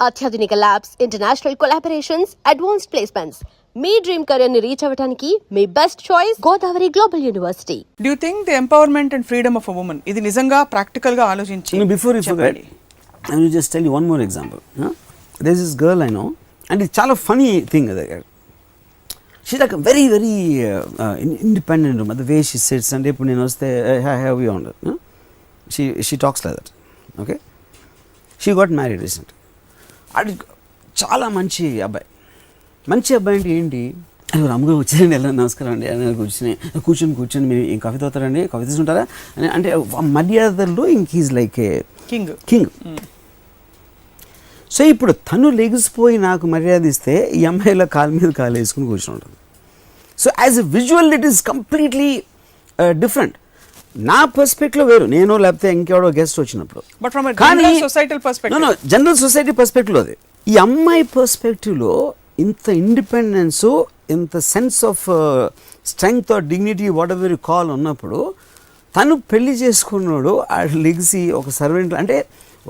అత్యాధునిక labs, international collaborations, advanced placements. మీ dream career ని రీచ్ అవ్వడానికి మీ best choice Godavari global university. Do you think the empowerment and freedom of a woman ఇది నిజంగా practical గా ఆలోచించి before you forget, I will just tell you one more example. There's this girl I know, and it's chala funny thing. She's like a very independent woman. The way she sits and eppudi nenu vaste how you on. She talks like that. Okay, she got married recently. అది చాలా మంచి అబ్బాయి అంటే ఏంటి, రాముగా వచ్చారండి, ఎలా నమస్కారం అండి అని కూర్చొని మీరు ఏం కాఫీ తాగుతారండి, కాఫీ తీసుకుంటారా అని అంటే మర్యాదల్లో ఇంక is like a king. So ఇప్పుడు తను లెగిసిపోయి నాకు మర్యాద ఇస్తే ఈ అమ్మాయిల కాలు మీద కాలు వేసుకుని కూర్చొని ఉంటుంది. So as a visual it is completely different. నా పర్స్పెక్టివ్ వేరు, నేను లేకపోతే ఇంకెవడో గెస్ట్ వచ్చినప్పుడు, కానీ జనరల్ సొసైటీ పర్స్పెక్టివ్లో అది. ఈ అమ్మాయి పర్స్పెక్టివ్లో ఇంత ఇండిపెండెన్స్, ఇంత sense of strength or dignity whatever you call ఉన్నప్పుడు తను పెళ్లి చేసుకున్నాడు, ఆడు లెగిసి ఒక సర్వెంట్ అంటే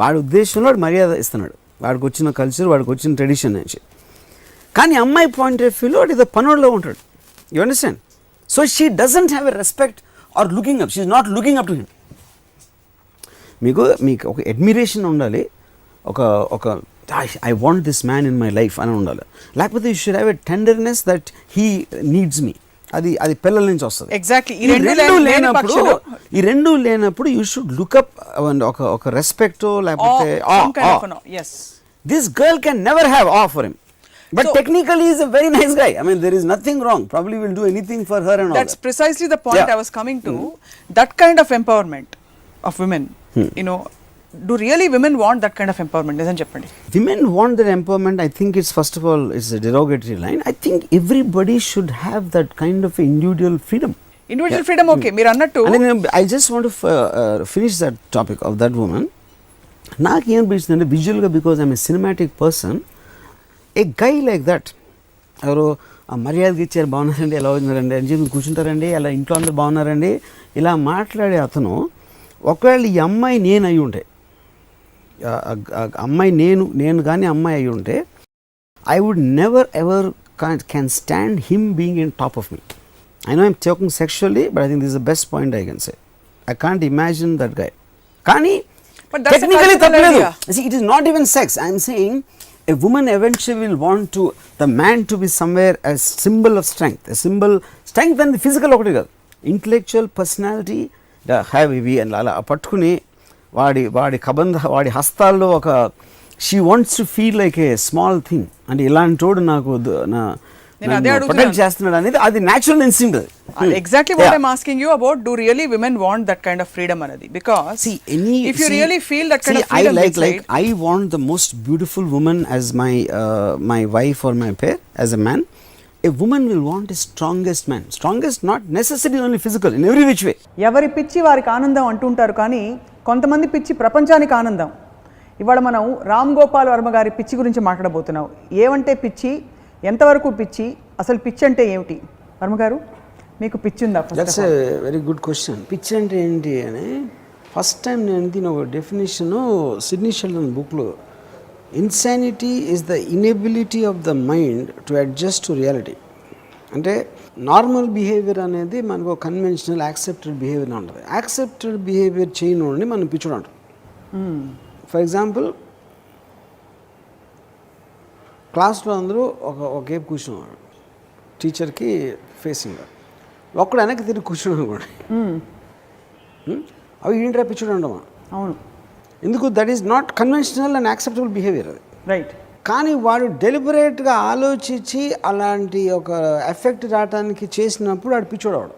వాడి ఉద్దేశంలో వాడు మర్యాద ఇస్తున్నాడు, వాడికి వచ్చిన కల్చర్, వాడికి వచ్చిన ట్రెడిషన్ నుంచి. కానీ అమ్మాయి పాయింట్ ఆఫ్ వ్యూలో వాడు ఏదో పనుల్లో ఉంటాడు. You understand? So she doesn't have a respect or looking up, she is not looking up to him. మీకు ఒక అడ్మిరేషన్ ఉండాలి, ఒక I want this man in my life అని ఉండాలి. లేకపోతే you should have a tenderness that he needs me. అది పిల్లల నుంచి వస్తుంది. ఎగ్జాక్ట్లీ. ఈ రెండు లేనప్పుడు యూ షుడ్ లుక్ అప్ ఒక రెస్పెక్ట్, లేకపోతే this girl can never have of for him. But so, technically he is a very nice guy. I mean, there is nothing wrong. Probably will do anything for her and all. That's precisely the point I was coming to. That kind of empowerment of women, you know, do really women want that kind of empowerment? Isn't it? Women want that empowerment. I think it's, first of all, it's a derogatory line. I think everybody should have that kind of individual freedom. Individual freedom, okay. Meer annattu. I just want to finish that topic of that woman. Naaku em anpistundante visual ga, because I'm a cinematic person. A guy like that, ఎవరు మర్యాదకి ఇచ్చారు, బాగున్నారండి, ఎలా ఉన్నారండి అని చెప్పి కూర్చుంటారండి, అలా ఇంట్లో అందరూ బాగున్నారండి ఇలా మాట్లాడే అతను, ఒకవేళ ఈ అమ్మాయి నేను అయి ఉంటే, అమ్మాయి నేను కానీ అమ్మాయి అయి ఉంటే, I would never ever can stand him being in top of me. I know I'm talking sexually, but I think this the best point I can say. I can't imagine that guy. కానీ technically తప్పలేదు. It is not even sex. I'm saying a woman eventually will want to the man to be somewhere as symbol of strength, a symbol strength and the physical okati kaadu, intellectual personality the have we and ala pattukuni vaadi kabandha vaadi hastallo oka, she wants to feel like a small thing and ilantodu naaku na protect చేస్తున్నాడు అనేది అది natural instinct. Exactly what I'm asking you about. Do really women want that kind of freedom anadi? Because if you really feel that kind of freedom, I want the most beautiful woman as my wife or my pair. As a man, a woman will want the strongest man. Strongest not necessarily only physical, in every which way. ఎవరి పిచ్చి వారికి ఆనందం అంటుంటారు, కానీ కొంతమంది పిచ్చి ప్రపంచానికి ఆనందం. ఇవాళ మనం రామ్ గోపాల్ వర్మ గారి పిచ్చి గురించి మాట్లాడబోతున్నాం. ఏమంటే పిచ్చి, ఎంతవరకు పిచ్చి, అసలు పిచ్చి అంటే ఏమిటి? వర్మ గారు, మీకు పిచ్చి ఉందా? That's a very good question. పిచ్చి అంటే ఏంటి అని ఫస్ట్ టైం నేను దీని ఒక డెఫినేషన్ సిడ్నీ షెల్డన్ బుక్లో, insanity is the inability of the mind to adjust to reality. అంటే నార్మల్ బిహేవియర్ అనేది మనకు కన్వెన్షనల్ యాక్సెప్టెడ్ బిహేవియర్ ఉంటుంది. యాక్సెప్టెడ్ బిహేవియర్ చేయని మనం పిచ్చుడు అంటాం. ఫర్ ఎగ్జాంపుల్, క్లాస్లో అందరూ ఒక గేప్ కూర్చున్నాడు, టీచర్కి ఫేసింగ్, ఒక్కడు వెనక్కి తిరిగి కూర్చున్నాడు కూడా, అవి ఏంటి పిచ్చుడు అంటామా? అవును. ఎందుకు? That is not conventional and acceptable behaviour అది. రైట్. కానీ వాడు డెలిబరేట్గా ఆలోచించి అలాంటి ఒక ఎఫెక్ట్ రావడానికి చేసినప్పుడు వాడు పిచ్చోడు అవడు.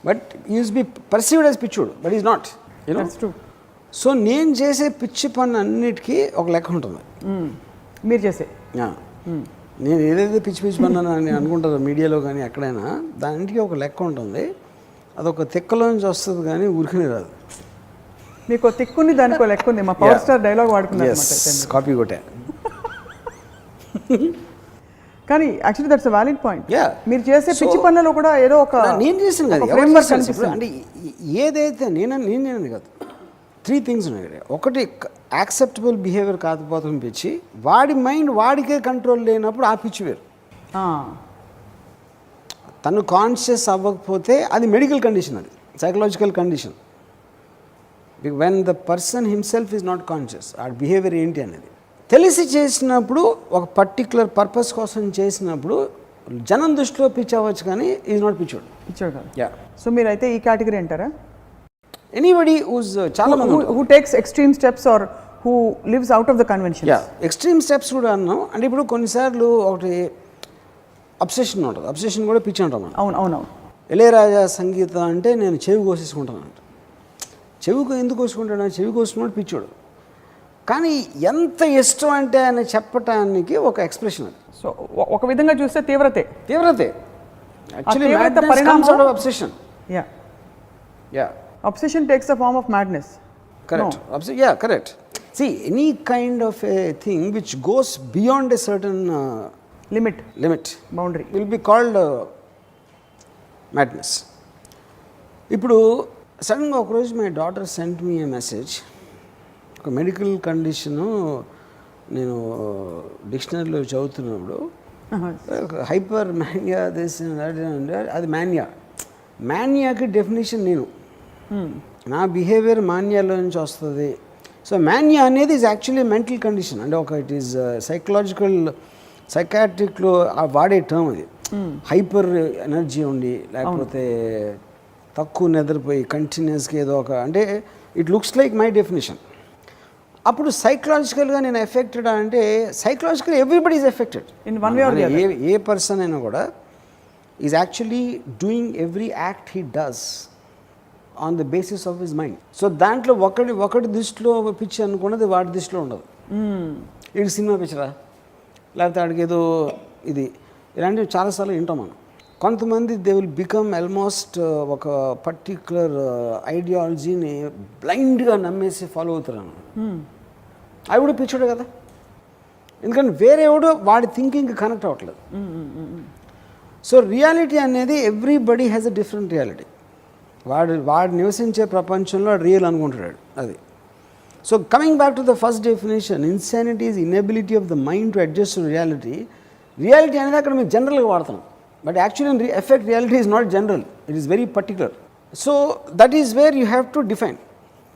But use be perceived as పిచ్చోడు, but is not, you know. So నేను చేసే పిచ్చి పని అన్నిటికీ ఒక లెక్క ఉంటుంది. మీరు చేసే నేను ఏదైతే పిచ్చి పన్నాను అని అనుకుంటారో మీడియాలో కానీ ఎక్కడైనా, దానికి ఒక లెక్క ఉంటుంది. అదొక తిక్కలోంచి వస్తుంది కానీ ఊరికనే రాదు. మీకు తిక్కుంది, దానికి లెక్క ఉంది. మా పవర్ స్టార్ డైలాగ్ వాడుకున్నారు, కాపీ కొట్టే. కానీ actually that's a valid point. మీరు చేసే పిచ్చి పనులలో కూడా ఏదో ఒక నేను చేసాను కదా. అంటే ఏదైతే నేను కాదు, 3 things ఉన్నాయి. ఒకటి యాక్సెప్టబుల్ బిహేవియర్ కాకపోతాం పిచ్చి, వాడి మైండ్ వాడికే కంట్రోల్ లేనప్పుడు ఆ పిచ్చి వేరు. తను కాన్షియస్ అవ్వకపోతే అది మెడికల్ కండిషన్, అది psychological condition. When the person himself is not conscious, ఆ బిహేవియర్ ఏంటి అనేది తెలిసి చేసినప్పుడు, ఒక పర్టిక్యులర్ పర్పస్ కోసం చేసినప్పుడు జనం దృష్టిలో పిచ్చి అవ్వచ్చు, కానీ ఈజ్ నాట్ పిచ్చోడు. పిచ్చోడు కాదు. యా. సో మీరైతే ఈ కేటగిరీ అంటారా? ఎనీబడి హూజ్ చాలా మంది who takes extreme steps or who lives out of the convention. Yeah, extreme steps కూడా అన్నాం. అంటే ఇప్పుడు కొన్నిసార్లు ఒకటి అబ్సెషన్ ఉంటుంది, అబ్సెషన్ కూడా పిచ్చి అంటాం మనం. అవునవును. ఇళయరాజా సంగీతం అంటే నేను చెవి కోసేసుకుంటాను అంట. చెవికి ఎందుకు కోసుకుంటాడు? చెవి కోసుకున్నాడు పిచ్చోడు. కానీ ఎంత ఇష్టం అంటే అని చెప్పటానికి ఒక ఎక్స్ప్రెషన్ అది. సో ఒక విధంగా చూస్తే తీవ్రతే. యాక్చువల్లీ తీవ్రత madness పరిణామం- comes out of obsession. Yeah. Yeah, Obsession takes the form of madness. correct. No. Yeah, correct. See, any kind of a thing which goes beyond a certain limit boundary will be called madness. ఇప్పుడు సడన్గా ఒకరోజు my daughter sent me A message. ఒక medical condition నేను డిక్షనరీలో చదువుతున్నప్పుడు hyper Manya అది మాన్యాకి definition నేను, నా behaviour మాన్యాలో నుంచి వస్తుంది. సో మాన్యా అనేది ఈజ్ యాక్చువల్లీ మెంటల్ కండిషన్, అంటే ఒక ఇట్ ఈస్ సైకలాజికల్, సైకాట్రిక్లో వాడే టర్మ్ అది. హైపర్ ఎనర్జీ ఉండి, లేకపోతే తక్కువ నిద్రపోయి కంటిన్యూస్గా ఏదో ఒక, అంటే it looks like my definition. అప్పుడు సైకలాజికల్గా నేను ఎఫెక్టెడ్ అంటే, psychological everybody is affected In one way or the other. A person అయినా కూడా is actually doing every act he does on the basis of his mind. So దాంట్లో ఒకటి దృష్టిలో పిచ్చి అనుకున్నది వాడి దృష్టిలో ఉండదు. ఇది సినిమా పిచ్చరా, లేకపోతే ఆడికి ఏదో ఇది, ఇలాంటివి చాలాసార్లు వింటాం మనం. కొంతమంది దే విల్ బికమ్ ఆల్మోస్ట్ ఒక పర్టిక్యులర్ ఐడియాలజీని బ్లైండ్గా నమ్మేసి ఫాలో అవుతారు. అవి కూడా పిచ్చోడే కదా, ఎందుకంటే వేరే ఎవడో వాడి థింకింగ్కి కనెక్ట్ అవ్వట్లేదు. సో రియాలిటీ అనేది everybody has a different reality. వాడు నివసించే ప్రపంచంలో రియల్ అనుకుంటున్నాడు అది. So coming back to the first definition, insanity is inability of the mind to adjust to reality. Reality అనేది అక్కడ మేము జనరల్గా వాడుతున్నాం, but actually effect reality is not general, it is very particular. So that is where you have to define.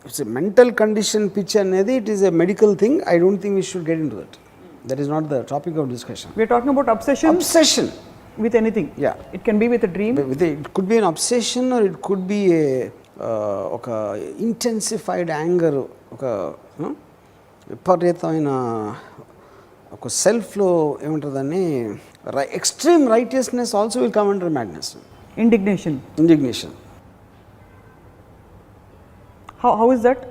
It's a mental condition pitch అనేది, it is a medical thing. I don't think we should get in to that. That is not the topic of discussion. We are talking about obsession with anything. Yeah. It can be with a dream. It could be an obsession, or it could be ఒక intensified anger, ఒక విపరీతమైన ఒక సెల్ఫ్లో ఏముంటుందని, extreme righteousness also will come under madness. Indignation. How is that?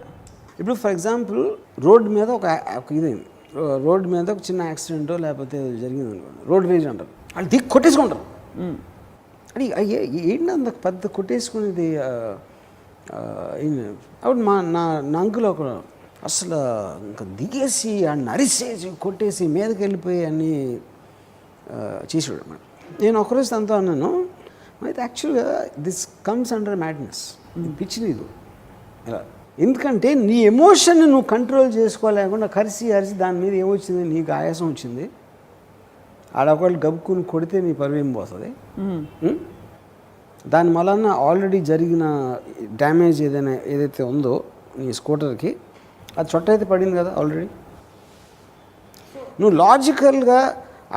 ఇప్పుడు for example road మీద ఒక ఇదైంది, రోడ్ మీద ఒక చిన్న యాక్సిడెంటో లేకపోతే జరిగింది అనుకోండి, రోడ్ రేజ్ అంటారు, వాళ్ళు దిక్కు కొట్టేసుకుంటారు. అది ఏంటి అంత పెద్ద కొట్టేసుకునేది? అప్పుడు నా అంకుల్ ఒక అసలు ఇంకా దిగేసి అన్ని అరిసేసి కొట్టేసి మీదకి వెళ్ళిపోయి అన్నీ చేసాడు అన్నమాట. నేను ఒకరోజు తనతో అన్నాను, అయితే యాక్చువల్గా దిస్ కమ్స్ అండర్ మ్యాడ్నెస్, పిచ్చి నీదు ఇలా. ఎందుకంటే నీ ఎమోషన్ని నువ్వు కంట్రోల్ చేసుకోలేకుండా అరిసి దాని మీద ఏమొచ్చింది, నీకు ఆయాసం వచ్చింది, ఆడొకళ్ళు గబుక్కుని కొడితే నీ పరువేం పోతుంది. దాని వలన ఆల్రెడీ జరిగిన డ్యామేజ్ ఏదైతే ఉందో నీ స్కూటర్కి, అది చొట్ట అయితే పడింది కదా ఆల్రెడీ. నువ్వు లాజికల్గా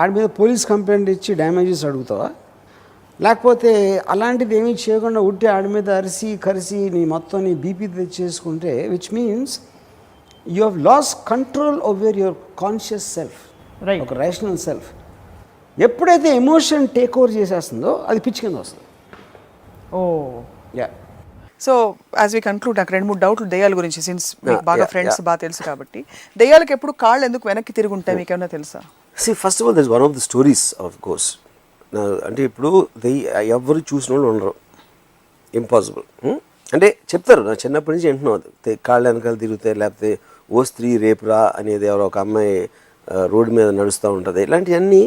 ఆడి మీద పోలీస్ కంప్లైంట్ ఇచ్చి డ్యామేజెస్ అడుగుతావా, లేకపోతే అలాంటిది ఏమీ చేయకుండా ఉట్టి ఆడి మీద కరిసి నీ మొత్తం నీ బీపీ తెచ్చేసుకుంటే, which means you have lost control over your conscious self, ఒక రేషనల్ సెల్ఫ్. ఎప్పుడైతే ఎమోషన్ టేక్ ఓవర్ చేసేస్తుందో అది పిచ్చి కింద వస్తుంది. Yeah. So as we conclude, నాకు 2-3 డౌట్లు దెయ్యాల గురించి, సిన్స్ మీకు బాగా ఫ్రెండ్స్ బాగా తెలుసు కాబట్టి, దెయ్యాలకు ఎప్పుడు కాళ్ళు ఎందుకు వెనక్కి తిరిగి ఉంటాయి మీకు ఏమైనా తెలుసా? First of all that's one of the stories of course. అంటే ఇప్పుడు ఎవరు చూసిన వాళ్ళు ఉండరు, ఇంపాసిబుల్. అంటే చెప్తారు, నా చిన్నప్పటి నుంచి వింటున్నాను, కాళ్ళ వెనకాల తిరుగుతాయి, లేకపోతే ఓ స్త్రీ రేపురా అనేది ఎవరో ఒక అమ్మాయి రోడ్డు మీద నడుస్తూ ఉంటుంది, ఇలాంటివన్నీ.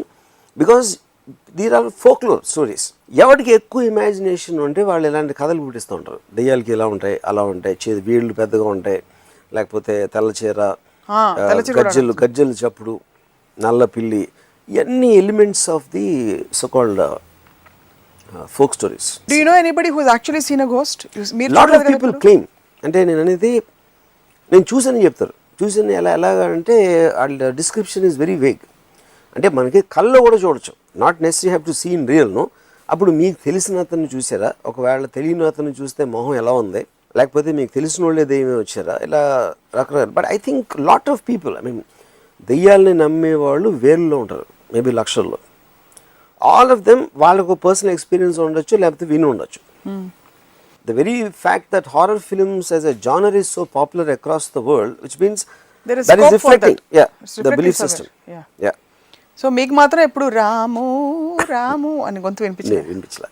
Because there are folklore stories. ఎవరికి ఎక్కువ ఇమాజినేషన్ ఉంటే వాళ్ళు ఇలాంటి కథలు పుట్టిస్తూ ఉంటారు. దెయ్యాలకి ఇలా ఉంటాయి, అలా ఉంటాయి, వీళ్ళు పెద్దగా ఉంటాయి, లేకపోతే తెల్ల చీర, గజ్జలు చప్పుడు, నల్ల పిల్లి, ఇవన్నీ elements of the so called folk stories. Do you know anybody who's actually seen a ghost? Lot of people claim. అంటే నేను అనేది నేను చూసాను చెప్తారు. చూసాను ఎలాగా అంటే వాళ్ళ డిస్క్రిప్షన్ ఈజ్ వెరీ వేగ్. అంటే మనకి కళ్ళలో కూడా చూడొచ్చు, not necessary have to see in real. No, అప్పుడు మీకు తెలిసిన అతన్ని చూసారా, ఒకవేళ తెలియని అతన్ని చూస్తే మొహం ఎలా ఉంది, లేకపోతే మీకు తెలిసిన వాళ్ళే దెయ్యమే వచ్చారా, ఇలా రకరకాల. But I think lot of people, I mean దెయ్యాలని నమ్మేవాళ్ళు వేరులో ఉంటారు, మేబీ లక్షల్లో. ఆల్ ఆఫ్ దెమ్ వాళ్ళకు పర్సనల్ ఎక్స్పీరియన్స్ ఉండొచ్చు, లేకపోతే విని ఉండొచ్చు. The very fact that horror films as a genre is so popular across the world, which means there is that is scope for reflecting, that. yeah, It's the reflecting belief somewhere. system. Yeah. So మీకు మాత్రం ఎప్పుడు రాము రాము అని గొంతు వినిపించింది? వినిపించలే.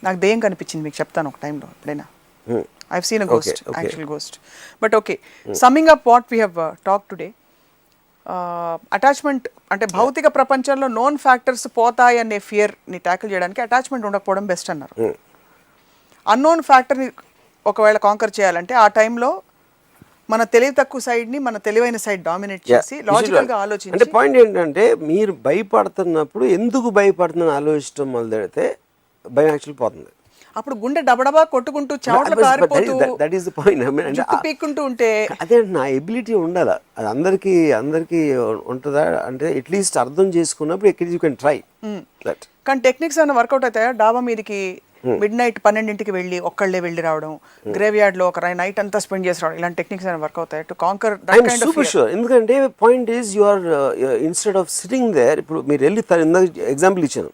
నాకు దెయ్యం కనిపించింది, మీకు చెప్తాను ఒక టైంలో ఎప్పుడైనా. I've seen a ghost, actual ghost. But okay, summing up what we have talked today, attachment అంటే భౌతిక ప్రపంచంలో నోన్ ఫ్యాక్టర్స్ పోతాయి అనే ఫియర్ని ట్యాకిల్ చేయడానికి అటాచ్మెంట్ ఉండకపోవడం బెస్ట్ అన్నారు. అన్నోన్ ఫ్యాక్టర్ని ఒకవేళ కాంకర్ చేయాలంటే ఆ టైంలో మన తెలివి తక్కువ సైడ్ని మన తెలివైన సైడ్ డామినేట్ చేసి లాజికల్గా ఆలోచించి. అంటే పాయింట్ ఏంటంటే మీరు భయపడుతున్నప్పుడు ఎందుకు భయపడుతుందని ఆలోచించడం మొదలెడితే భయం యాక్చువల్లీ పోతుంది. అప్పుడు గుండె డబడబా కొట్టుకుంటూ చెమటలు కారిపోతూ దట్ ఈస్ ద పాయింట్. జుట్టు పీక్కుంటూ ఉంటే అదే నా ఎబిలిటీ ఉండాలా, అది అందరికీ ఉంటుందా అంటే అట్లీస్ట్ అర్థం చేసుకున్నప్పుడు ఎక్కడ యూ కెన్ ట్రై దట్. కానీ టెక్నిక్స్ ఏమైనా వర్కౌట్ అవుతాయా? డాబా మీదకి మిడ్ నైట్ 12ంటికి వెళ్ళి ఒక్కళ్ళే వెళ్ళి రావడం, గ్రేవ్ యార్డ్ లో ఒక నైట్ అంతా స్పెండ్ చేసి రావడం, ఇలాంటి టెక్నిక్స్ ఏమైనా వర్క్ అవుతాయి to conquer that kind of fear? Sure. ఎందుకంటే point is you are instead of sitting there. ఇప్పుడు మీరు వెళ్ళి ఇందాక ఎగ్జాంపుల్ ఇచ్చాను,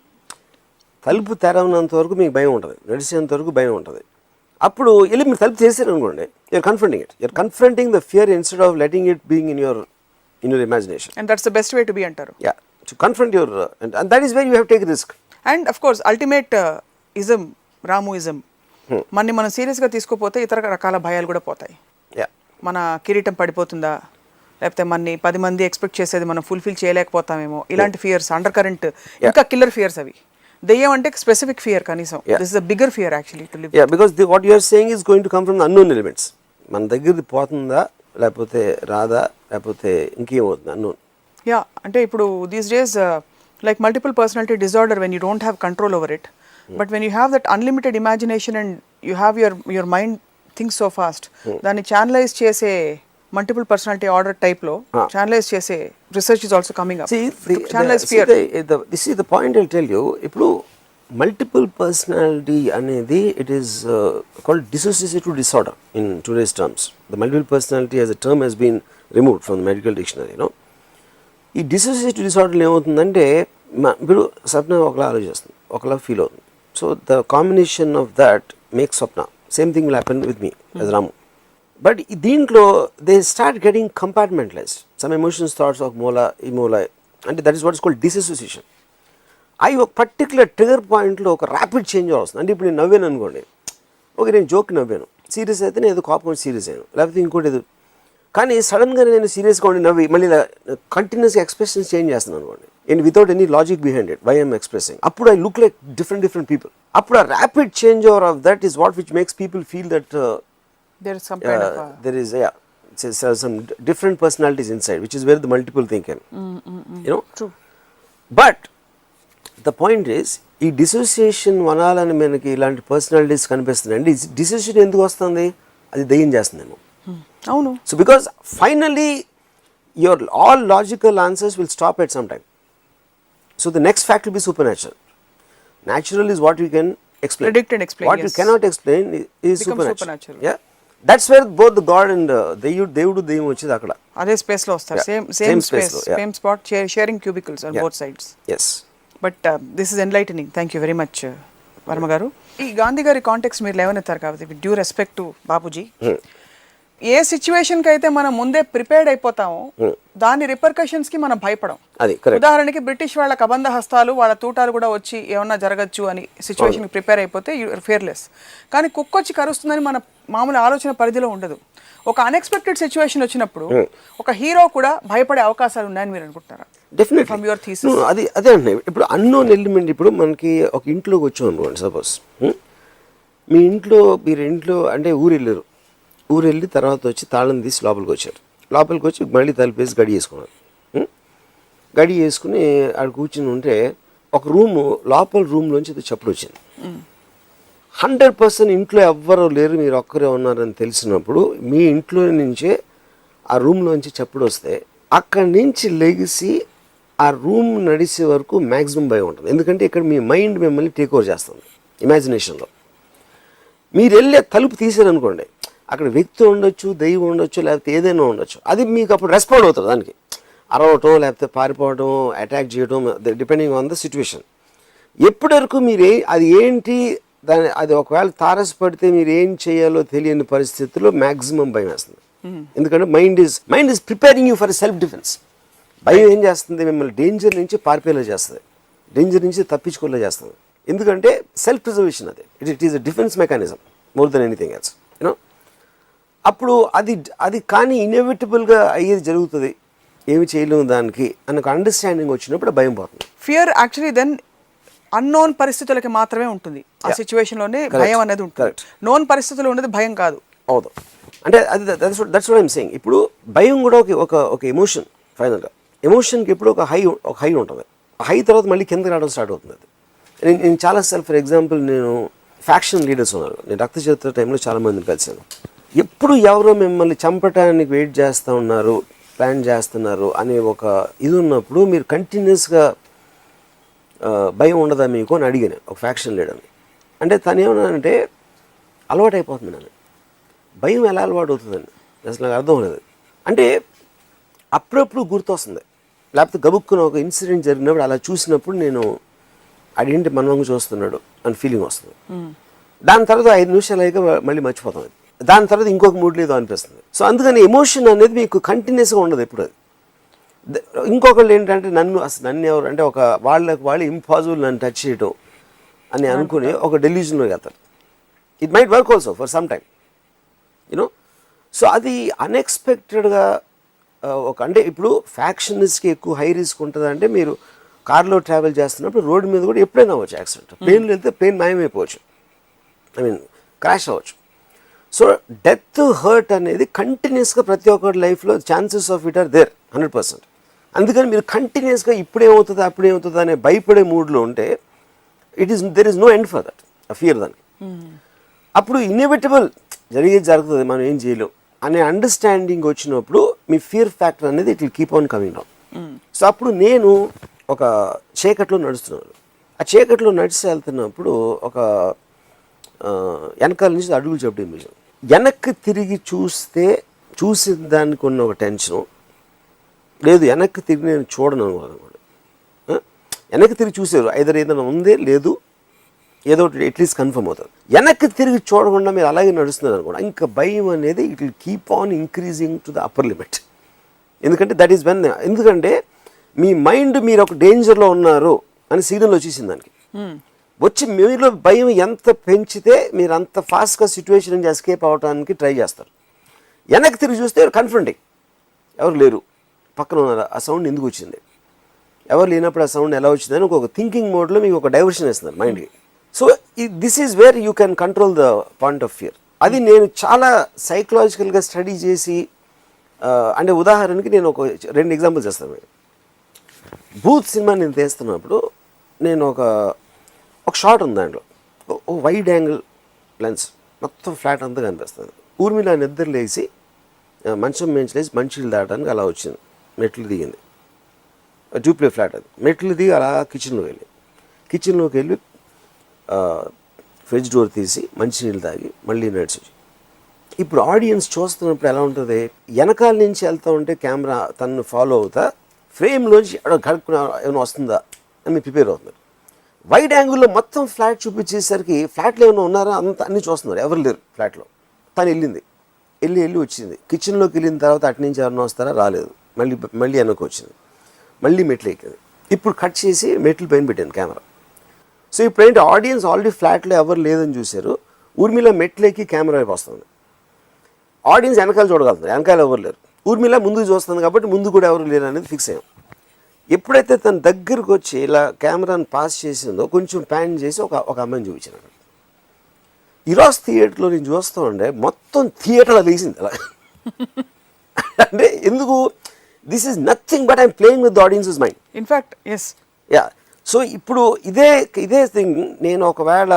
తలుపు తెరవనంత వరకు మీకు భయం ఉంటుంది, నడిచేంత వరకు భయం ఉంటుంది. అప్పుడు వెళ్ళి మీరు తలుపు చేశారు అనుకోండి, you're confronting it, you're confronting the fear instead of letting it being in your imagination. And that's the best way to be అంటారు. Yeah, to confront your, and that is where you have take risk. And of course ultimate ism రాముయిజం, మనని మనం సీరియస్గా తీసుకోపోతే ఇతర రకాల భయాలు కూడా పోతాయి. మన కిరీటం పడిపోతుందా, లేకపోతే మనని 10 మంది ఎక్స్పెక్ట్ చేసేది మనం ఫుల్ఫిల్ చేయలేకపోతామేమో, ఇలాంటి ఫియర్స్ అండర్ కరెంట్ ఇంకా కిల్లర్ ఫియర్స్ అవి. దెయ్యం అంటే స్పెసిఫిక్ ఫియర్ కనీసం, this is a bigger fear actually to live. Yeah, because what you are saying is going to come from the unknown elements. మన దగ్గరది పోతుందా, లేకపోతే రాదా, లేకపోతే ఇంకేమవుతుంది అన్నోన్. యా, అంటే ఇప్పుడు these days like multiple personality disorder, when you don't have control over it, but when you have that unlimited imagination and you have your mind thinks so fast, దాన్ని channelise చేసే multiple personality order టైప్లో channelise చేసే research is also coming up. Channelise fear. This is the point I tell you. ఇప్పుడు multiple personality అనేది it is called dissociative disorder in today's terms. The multiple personality as a term he's been removed from the medical dictionary. ఈ dissociative డిసార్డర్లో ఏమవుతుందంటే, ఇప్పుడు స్వప్న ఒకలా ఆలోచిస్తుంది, ఒకలా feel అవుతుంది. So the combination of that makes Swapna. Same thing will happen with me as Ramu. But దీంట్లో they start getting compartmentalised. Some emotions, thoughts ఒక మూల ఈ మూల, అంటే that is what is called dissociation. అవి ఒక పర్టికులర్ ట్రిగర్ పాయింట్లో ఒక ర్యాపిడ్ చేంజ్ వస్తుంది. అంటే ఇప్పుడు నేను నవ్వాను అనుకోండి, ఓకే నేను జోక్ నవ్వాను, సీరియస్ అయితే నేను ఏదో కోపం సీరియస్ అయ్యాను, లేకపోతే ఇంకోటి ఏదో. కానీ సడన్గా నేను సీరియస్గా ఉండి నవ్వి మళ్ళీ కంటిన్యూస్గా ఎక్స్ప్రెషన్స్ చేంజ్ చేస్తున్నాను అనుకోండి, and without any logic behind it, why I'm expressing. అప్పుడు I look like different people. అప్పుడు ఆ rapid change over of that is what which makes people feel that there is some kind of there is some different personalities inside, which is where the multiple thing can, you know. True. But the point is, ఈ dissociation వనాలని మనకి ఇలాంటి personalities కనిపిస్తుంది. అండి dissociation ఎందుకు వస్తుంది, అది దయ్యం చేస్తుందేమో. అవును. So because finally your all logical answers will stop at some time. So the next fact will be super natural. Natural is what we can explain. Predict and explain. What yes. we cannot explain is Becomes supernatural. Yeah. That's where both the God and దేవుడు దెయ్యం వచ్చేది అక్కడ. అదే space లో వస్తారు. Same space, same spot, sharing cubicles on both sides. Yes. But this is enlightening. Thank you very much Varma గారు. ఈ గాంధీ గారి కాంటెక్స్ట్ మీరు లేవనెత్తారు కాబట్టి with due respect to Babuji, A situation కి అయితే మనం ముందే ప్రిపేర్డ్ అయిపోతామో దాని రిపర్కషన్స్ కి మనం భయపడం. ఉదాహరణకి బ్రిటిష్ వాళ్ళ కబంధ హస్తాలు, వాళ్ళ తూటాలు కూడా వచ్చి ఏమన్నా జరగచ్చు అని సిచ్యువేషన్ కి ప్రిపేర్ అయిపోతే యూఆర్ ఫియర్లెస్. కానీ కుక్క వచ్చి కరుస్తుందని మన మామూలు ఆలోచన పరిధిలో ఉండదు. ఒక అన్ఎక్స్పెక్టెడ్ సిచ్యువేషన్ వచ్చినప్పుడు ఒక హీరో కూడా భయపడే అవకాశాలు ఉన్నాయని మీరు అనుకుంటున్నారా? డెఫినెట్లీ. From your thesis. అదే అంటే ఇప్పుడు అన్నోన్ ఎలిమెంట్. ఇప్పుడు మనకి ఒక ఇంట్లోకి వచ్చాం అనుకోండి, సపోజ్ మీ ఇంట్లో అంటే ఊరు వెళ్ళి తర్వాత వచ్చి తాళం తీసి లోపలికి వచ్చారు. లోపలికి వచ్చి మళ్ళీ తలుపేసి గడి వేసుకున్నాను. గడి వేసుకుని ఆడ కూర్చుని ఉంటే ఒక లోపల రూమ్లోంచి ఇది చప్పుడు వచ్చింది. 100% ఇంట్లో ఎవ్వరూ లేరు, మీరు ఒక్కరే ఉన్నారని తెలిసినప్పుడు మీ ఇంట్లో నుంచే ఆ రూమ్లోంచి చప్పుడు వస్తే అక్కడి నుంచి లెగిసి ఆ రూమ్ నడిచే వరకు మ్యాక్సిమం భయం ఉంటుంది. ఎందుకంటే ఇక్కడ మీ మైండ్ మిమ్మల్ని టేక్ ఓవర్ చేస్తుంది ఇమాజినేషన్లో. మీరు వెళ్ళే తలుపు తీసారనుకోండి, అక్కడ వ్యక్తి ఉండొచ్చు, దైవం ఉండొచ్చు, లేకపోతే ఏదైనా ఉండొచ్చు, అది మీకు అప్పుడు రెస్పాండ్ అవుతుంది. దానికి అరవటం, లేకపోతే పారిపోవడం, అటాక్ చేయడం, డిపెండింగ్ ఆన్ ద సిచ్యువేషన్. ఎప్పటి వరకు మీరు అది ఏంటి అది ఒకవేళ తారసపడితే మీరు ఏం చేయాలో తెలియని పరిస్థితుల్లో మ్యాక్సిమం భయం వేస్తుంది. ఎందుకంటే mind is preparing you for self defence. భయం ఏం చేస్తుంది, మిమ్మల్ని డేంజర్ నుంచి పారిపోయేలా చేస్తుంది, డేంజర్ నుంచి తప్పించుకోలేలా చేస్తుంది. ఎందుకంటే సెల్ఫ్ ప్రిజర్వేషన్ అది. It is a defence mechanism more than anything else, you know. అప్పుడు అది కానీ ఇన్ఎవిటబుల్గా అయ్యేది జరుగుతుంది, ఏమి చేయలేము దానికి అన్న అండర్స్టాండింగ్ వచ్చినప్పుడు భయం పోతుంది. ఫియర్ యాక్చువల్లీ దెన్ అన్నోన్ పరిస్థితులకి మాత్రమే ఉంటుంది. ఆ సిచ్యువేషన్లోనే భయం అనేది ఉంటుంది. నోన్ పరిస్థితులు ఉన్నది భయం కాదు. అవును, అంటే అది దట్స్ వాట్ ఐఎమ్ సేయింగ్. ఇప్పుడు భయం కూడా ఒక ఎమోషన్. ఫైనల్గా ఎమోషన్కి ఎప్పుడు ఒక హై ఉంటుంది. ఆ హై తర్వాత మళ్ళీ కిందకి రావడం స్టార్ట్ అవుతుంది. అది నేను చాలా ఫర్ ఎగ్జాంపుల్, నేను ఫ్యాక్షన్ లీడర్స్ ఉన్నారు, నేను రక్త చరిత్ర టైంలో చాలామందిని కలిసాను. ఎప్పుడు ఎవరో మిమ్మల్ని చంపటానికి వెయిట్ చేస్తూ ఉన్నారు, ప్లాన్ చేస్తున్నారు అనే ఒక ఇది ఉన్నప్పుడు మీరు కంటిన్యూస్గా భయం ఉండదా మీకు అని అడిగాను ఒక ఫ్యాక్షన్ లీడర్ని. అంటే తను ఏమన్నానంటే, అలవాటు అయిపోతుంది నన్ను. భయం ఎలా అలవాటు అవుతుందండి అసలు నాకు అర్థం లేదు. అంటే అప్పుడప్పుడు గుర్తొస్తుంది, లేకపోతే గబుక్కున ఒక ఇన్సిడెంట్ జరిగినప్పుడు అలా చూసినప్పుడు నేను అదేంటి మనవంగా చూస్తున్నాడు అని ఫీలింగ్ వస్తుంది. దాని తర్వాత 5 నిమిషాలు అయ్యాక మళ్ళీ మర్చిపోతాం. దాని తర్వాత ఇంకొక మూడ్ లేదో అనిపిస్తుంది. సో అందుకని ఎమోషన్ అనేది మీకు కంటిన్యూస్గా ఉండదు ఎప్పుడు. అది ఇంకొకళ్ళు ఏంటంటే నన్ను ఎవరు అంటే ఒక వాళ్ళు ఇంపాసిబుల్ నన్ను టచ్ చేయటం అని అనుకుని ఒక డెల్యూజన్లోకి వెళ్తారు. It might work also for some time, you know. So అది అన్ఎక్స్పెక్టెడ్గా అంటే ఇప్పుడు ఫ్యాక్షనిస్ట్కి ఎక్కువ హై రిస్క్ ఉంటుంది. అంటే మీరు కార్లో ట్రావెల్ చేస్తున్నప్పుడు రోడ్డు మీద కూడా ఎప్పుడైనా అవ్వచ్చు యాక్సిడెంట్. ప్లేన్లో వెళ్తే ప్లేన్ మాయమైపోవచ్చు, క్రాష్ అవ్వచ్చు. సో డెత్, హర్ట్ అనేది కంటిన్యూస్గా ప్రతి ఒక్కరి లైఫ్లో chances of it are there 100%. అందుకని మీరు కంటిన్యూస్గా ఇప్పుడేమవుతుందా అప్పుడేమవుతుందా అనే భయపడే మూడ్లో ఉంటే there is no end for that, ఆ ఫియర్ దానికి. అప్పుడు ఇన్ఎవిటబుల్ జరుగుతుంది, మనం ఏం చేయలేం అనే అండర్స్టాండింగ్ వచ్చినప్పుడు మీ ఫియర్ ఫ్యాక్టర్ అనేది it will keep on coming down. So అప్పుడు నేను ఒక చీకట్లో నడుస్తున్నాను. ఆ చీకట్లో నడిచి వెళ్తున్నప్పుడు ఒక వెనకాల నుంచి అడుగులు చెప్పడం విషయం. వెనక్కి తిరిగి చూసిన దానికి ఉన్న ఒక టెన్షను లేదు, వెనక్కి తిరిగి నేను చూడను అనుకోను. వెనక్కి తిరిగి చూసారు ఐదర్ ఏదైనా ఉందే లేదు, ఏదో ఒకటి అట్లీస్ట్ కన్ఫర్మ్ అవుతుంది. వెనక్కి తిరిగి చూడకుండా మీరు అలాగే నడుస్తున్నారు అనుకోండి, ఇంకా భయం అనేది it will keep on increasing to the upper limit. ఎందుకంటే దట్ ఈస్ వెన్, ఎందుకంటే మీ మైండ్ మీరు ఒక డేంజర్లో ఉన్నారు అని సిగ్నల్ వచ్చేసింది దానికి. వచ్చి మీలో భయం ఎంత పెంచితే మీరు అంత ఫాస్ట్గా సిచ్యువేషన్ నుంచి ఎస్కేప్ అవడానికి ట్రై చేస్తారు. వెనక్కి తిరిగి చూస్తే కన్ఫ్రంటింగ్, ఎవరు లేరు, పక్కన ఉన్నారు, ఆ సౌండ్ ఎందుకు వచ్చింది, ఎవరు లేనప్పుడు ఆ సౌండ్ ఎలా వచ్చిందని ఒక థింకింగ్ మోడ్లో మీకు ఒక డైవర్షన్ ఇస్తున్నారు మైండ్కి. So this is where you can control the point of fear. అది నేను చాలా సైకలాజికల్గా స్టడీ చేసి, అంటే ఉదాహరణకి నేను ఒక 2 ఎగ్జాంపుల్స్ చేస్తాను. భూత్ సినిమా నేను తీస్తున్నప్పుడు నేను ఒక షాట్ ఉంది, దాంట్లో వైడ్ యాంగిల్ లెన్స్, మొత్తం ఫ్లాట్ అంతా కనిపిస్తుంది. ఊర్మిళ నిద్ర లేచి మంచం మేంచి లేచి మంచిలు దాటడానికి అలా వచ్చింది, మెట్లు దిగింది, డూప్లే ఫ్లాట్ అది. మెట్లు దిగి అలా కిచెన్లోకి వెళ్ళి ఫ్రిడ్జ్ డోర్ తీసి మంచినీళ్ళు తాగి మళ్ళీ నడిచి. ఇప్పుడు ఆడియన్స్ చూస్తున్నప్పుడు ఎలా ఉంటుంది, వెనకాల నుంచి వెళ్తూ ఉంటే కెమెరా తనను ఫాలో అవుతా ఫ్రేమ్లోంచి కడుక్కున ఏమైనా వస్తుందా అని ప్రిపేర్ అవుతున్నారు. వైడ్ యాంగిల్లో మొత్తం ఫ్లాట్ చూపించేసరికి ఫ్లాట్లో ఏమైనా ఉన్నారా అన్నీ చూస్తున్నారు, ఎవరు లేరు ఫ్లాట్లో. తను వెళ్ళి వచ్చింది. కిచెన్లోకి వెళ్ళిన తర్వాత అటు నుంచి ఎవరైనా వస్తారా, రాలేదు. మళ్ళీ వెనక్కి వచ్చింది, మళ్ళీ మెట్లు ఎక్కింది. ఇప్పుడు కట్ చేసి మెట్లు పైన పెట్టాను కెమెరా. సో ఇప్పుడు ఏంటి, ఆడియన్స్ ఆల్రెడీ ఫ్లాట్లో ఎవరు లేదని చూశారు, ఊర్మిళ మెట్లు ఎక్కి కెమెరా వైపు వస్తుంది. ఆడియన్స్ వెనకాల చూడగలుగుతారు, వెనకాల ఎవరు లేరు. ఊర్మిళ ముందుకు చూస్తుంది కాబట్టి ముందు కూడా ఎవరు లేరు అనేది ఫిక్స్ అయ్యాం. ఎప్పుడైతే తన దగ్గరకు వచ్చి ఇలా కెమెరాను పాస్ చేసిందో కొంచెం ప్యాన్ చేసి ఒక అమ్మాయిని చూపించినాడు. ఈరోజు థియేటర్లో నేను చూస్తూ ఉండే మొత్తం థియేటర్లో తీసింది అలా. అంటే ఎందుకు this is nothing but I'm playing with the audience's mind. In fact yes. Yeah, so ఇప్పుడు ఇదే థింగ్ నేను ఒకవేళ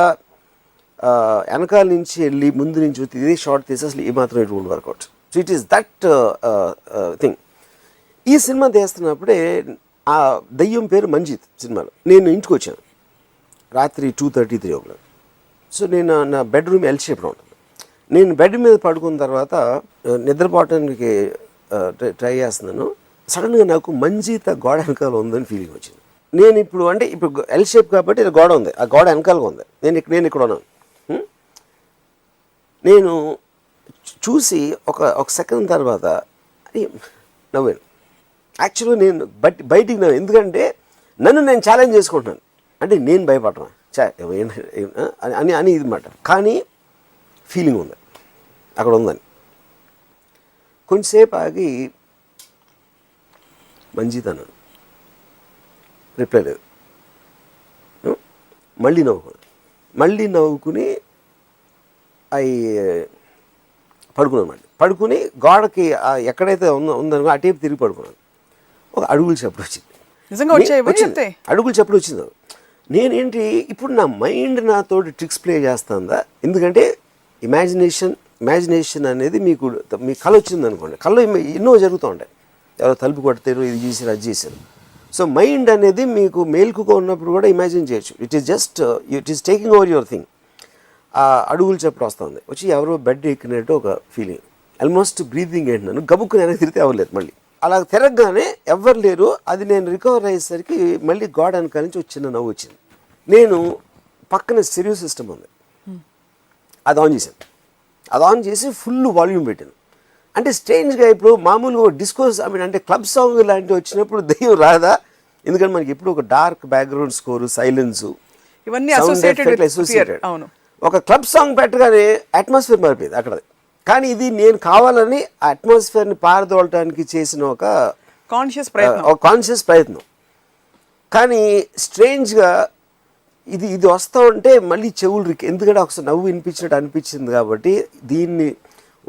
వెనకాల నుంచి వెళ్ళి ముందు నుంచి ఇదే షార్ట్ తీసి అసలు ఏమాత్రం it would work out. So it is that thing. ఈ సినిమా తీస్తున్నప్పుడే ఆ దయ్యం పేరు మంజీత్ సినిమాలో. నేను ఇంటికి వచ్చాను రాత్రి 2:33 o'clock. సో నేను నా బెడ్రూమ్ ఎల్ షేప్లో ఉంటుంది. నేను బెడ్ మీద పడుకున్న తర్వాత నిద్రపోవటానికి ట్రై చేస్తున్నాను. సడన్గా నాకు మంజీత గోడ వెనకాల ఉందని ఫీలింగ్ వచ్చింది. నేను ఇప్పుడు ఎల్ షేప్ కాబట్టి ఇది గోడ ఉంది, ఆ గోడ వెనకాలగా ఉంది. నేను ఇక్కడ ఉన్నాను. నేను చూసి ఒక సెకండ్ తర్వాత నవ్వాను. యాక్చువల్గా నేను బయటికి నవ్వు, ఎందుకంటే నన్ను నేను ఛాలెంజ్ చేసుకుంటున్నాను. అంటే నేను భయపడను అని ఇది మాట, కానీ ఫీలింగ్ ఉంది అక్కడ ఉందని. కొంచెంసేపు ఆగి మంజీత్ అన్నాను, రిప్లై లేదు. మళ్ళీ నవ్వుకుని పడుకున్నాను. పడుకుని గోడకి ఎక్కడైతే ఉందనుకో అటేపు తిరిగి పడుకున్నాను. ఒక అడుగులు చప్పుడు వచ్చింది. అడుగులు చప్పుడు వచ్చింది. నేనేంటి ఇప్పుడు నా మైండ్ నాతో ట్రిక్స్ ప్లే చేస్తుందా? ఎందుకంటే ఇమాజినేషన్ అనేది మీ కళ వచ్చింది అనుకోండి, కళ్ళు ఎన్నో జరుగుతూ ఉంటాయి. ఎవరో తలుపు కొడతారు, ఇది చేశారు, అది చేశారు. సో మైండ్ అనేది మీకు మేల్కుగా ఉన్నప్పుడు కూడా ఇమాజిన్ చేయొచ్చు. It is taking over your thing. ఆ అడుగులు చప్పుడు వస్తుంది, వచ్చి ఎవరో బెడ్ ఎక్కినట్టు ఒక ఫీలింగ్. ఆల్మోస్ట్ బ్రీతింగ్ ఏంటి, గబుక్కుని వెనక్కి తిరిగితే అవ్వలేదు. మళ్ళీ అలా తిరగగానే ఎవ్వరు లేరు. అది నేను రికవర్ అయ్యేసరికి మళ్ళీ గోడ వెనకాల నుంచి చిన్న నవ్వు వచ్చింది. నేను పక్కన స్టెరియో సిస్టమ్ ఉంది, అది ఆన్ చేశాను. అది ఆన్ చేసి ఫుల్ వాల్యూమ్ పెట్టాను. అంటే స్ట్రేంజ్గా ఇప్పుడు మామూలుగా డిస్కోస్ అంటే క్లబ్ సాంగ్ లాంటివి వచ్చినప్పుడు దెయ్యం రాదా? ఎందుకంటే మనకి ఎప్పుడు ఒక డార్క్ బ్యాక్గ్రౌండ్ స్కోరు, సైలెన్స్, ఇవన్నీ అసోసియేటెడ్. ఒక క్లబ్ సాంగ్ పెట్టగానే అట్మాస్ఫియర్ మారిపోయింది అక్కడ. కానీ ఇది నేను కావాలని ఆ అట్మాస్ఫియర్ని పారదోలటానికి చేసిన ఒక కాన్షియస్ ప్రయత్నం. కానీ స్ట్రేంజ్గా ఇది వస్తూ ఉంటే మళ్ళీ చెవులు ఎందుకంటే ఒకసారి నవ్వు వినిపించినట్టు అనిపించింది కాబట్టి దీన్ని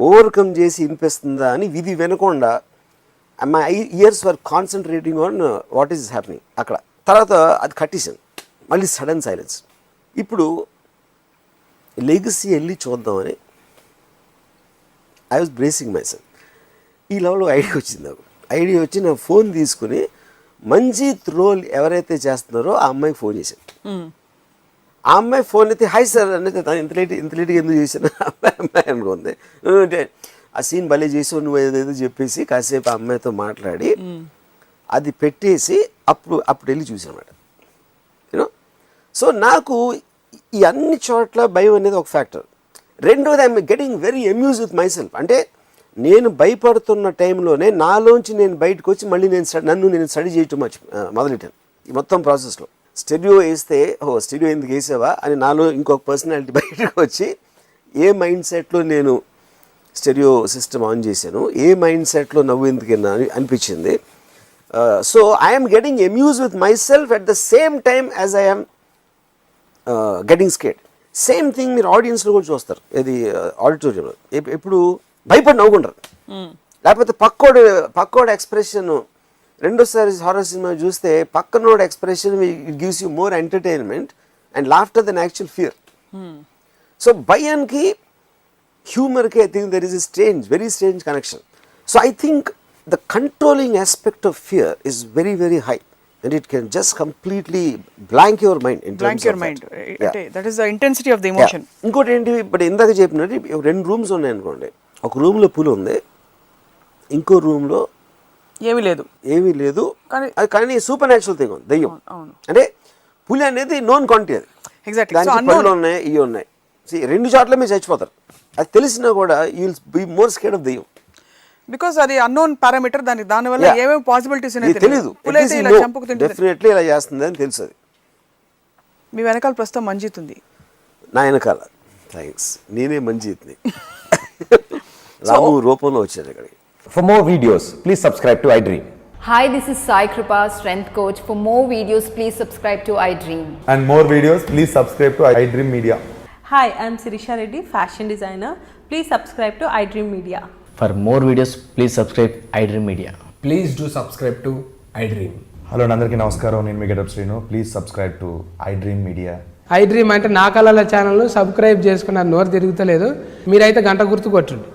ఓవర్కమ్ చేసి వినిపిస్తుందా అని విధి వినకుండా my years were concentrating on what is happening అక్కడ. తర్వాత అది కట్టేసాను. మళ్ళీ సడన్ సైలెన్స్. ఇప్పుడు లెగసీ వెళ్ళి చూద్దామని I was bracing my self. ఈ లెవెల్లో ఐడియా వచ్చింది నాకు. ఐడియా వచ్చి నా ఫోన్ తీసుకుని మంజీత్ రోల్ ఎవరైతే చేస్తున్నారో ఆ అమ్మాయికి ఫోన్ చేశాను. ఆ అమ్మాయి ఫోన్ అయితే హాయ్ సార్ అనేది ఇంత లేట్గా ఎందుకు చేశాను అమ్మాయి అనుకుంది. ఆ సీన్ భలే చేసావు నువ్వు ఏదేదో చెప్పేసి కాసేపు ఆ అమ్మాయితో మాట్లాడి అది పెట్టేసి అప్పుడు వెళ్ళి చూసాను అన్నమాట. యూనో, సో నాకు ఈ అన్ని చోట్ల భయం అనేది ఒక ఫ్యాక్టర్. రెండోది I'm getting very amuse with my self. అంటే నేను భయపడుతున్న టైంలోనే నాలోంచి నేను బయటకు వచ్చి మళ్ళీ నన్ను స్టడీ చేయటం మొదలెట్టాను. ఈ మొత్తం ప్రాసెస్లో స్టెడియో వేస్తే స్టెడియో ఎందుకు వేసావా అని నాలో ఇంకొక పర్సనాలిటీ బయటకు వచ్చి ఏ మైండ్ సెట్లో నేను స్టెడియో సిస్టమ్ ఆన్ చేశాను, ఏ మైండ్ సెట్లో నవ్వు ఎందుకన్నా అనిపించింది. So I'm getting amuse with myself at the same time as I'm getting scared. Same thing మీరు ఆడియన్స్లో కూడా చూస్తారు. ఇది ఆడిటోరియంలో ఎప్పుడు భయపడి నవ్వుకుంటారు. లేకపోతే పక్కోడు ఎక్స్ప్రెషన్ రెండోసారి హారర్ సినిమా చూస్తే పక్కనోడు expression it gives you more entertainment and laughter then actual fear. So భయానికి హ్యూమర్కి I think there is very strange connection. So I think the controlling aspect of fear is very very high and it can just completely blank your mind in terms of that. That is the intensity of the emotion. ఇంకోటి ఏంటి, ఇప్పుడు ఇందాక చెప్పినట్టు 2 rooms ఉన్నాయి అనుకోండి. ఒక రూమ్లో పులి ఉంది, ఇంకో రూమ్లో ఏమీ లేదు. కానీ సూపర్ న్యాచురల్ థింగ్ ఉంది, దెయ్యం. అంటే పులి అనేది నోన్ క్వాంటిటీ, అది దానికి పళ్ళు ఉన్నాయి, ఇవి ఉన్నాయి. రెండు చోట్ల మీరు చచ్చిపోతారు. అది తెలిసినా కూడా you will be more scared of దెయ్యం. బికాస్ అది అన్నోన్ పారామీటర్, దానివల్ల ఏమేమి పాసిబిలిటీస్ తెలియదు. డెఫినెట్లీ ఇలా చేస్తుంది అని తెలుసు. అది మీ వెనకాల ప్రస్తుతం మంజీత్ ఉంది. నా వెనకాల థ్యాంక్స్, నేనే మంజీత్ని. రాము రూపంలో వచ్చారు ఇక్కడికి. For more videos, please subscribe to iDream. Hi, this is Sai Kripa, strength coach. For more videos, please subscribe to iDream. And more videos, please subscribe to iDream Media. Hi, I'm Sirisha Reddy, fashion designer. Please subscribe to iDream Media. For more videos, please subscribe iDream Media. Please do subscribe to iDream. Hello అందరికీ నమస్కారం, నేను మీ Getup Srinu. Please subscribe to iDream media. IDream అంటే నా కళల channel subscribe చేసుకున్నారు, నోరు తిరుగుతలేదు. మీరైతే గంట గుర్తు కొట్టండి.